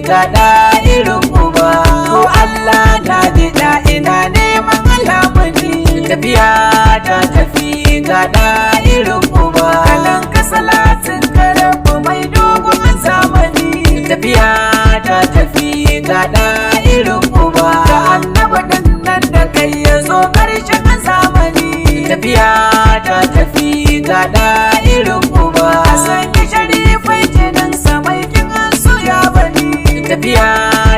ga ɗa'irin uba. To Allah na biɗa ina neman lamuni, tafiya ta tafi ga ɗa'irin uba. Kalan ka salatin ka rabu mai dogon zamani, tafiya ta tafi ga ɗa'irin uba. Ga annabi ɗin nan da kai ya zo ƙarshen zamani, tafiya ta tafi ga ɗa'irin uba. A sanya sharifai jininsa mai kin su ya bani, tafiya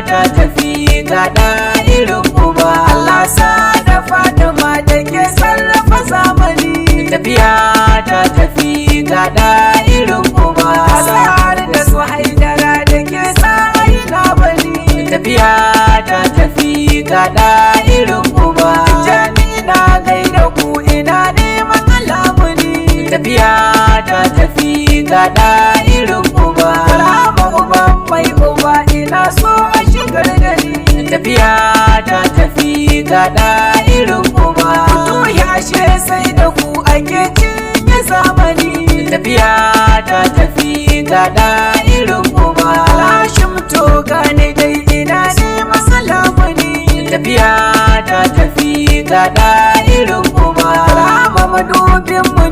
ta tafi ga ɗa'irin uba. Allah sa da Fatima da ke sarrafa zamani, tafiya ta tafi ga ɗa'irin uba. Asar da su Haidara da ke sa aina bani, tafiya ta tafi ga ɗa'irin uba. Jami'ina gaida ku ina neman lamuni, tafiya ta tafi ga ɗa'irin uba. Rama uban mai uba ina so a shigar da ni, tafiya ta tafi ga ɗa'irin uba. Fito yashe sai da ku ake cinye zamani, tafiya ta tafi ga ɗa'irin uba. Lashin to gane dai ina neman lamuni, tafiya ta tafi ga ɗa'irin uba. Rama madubin mu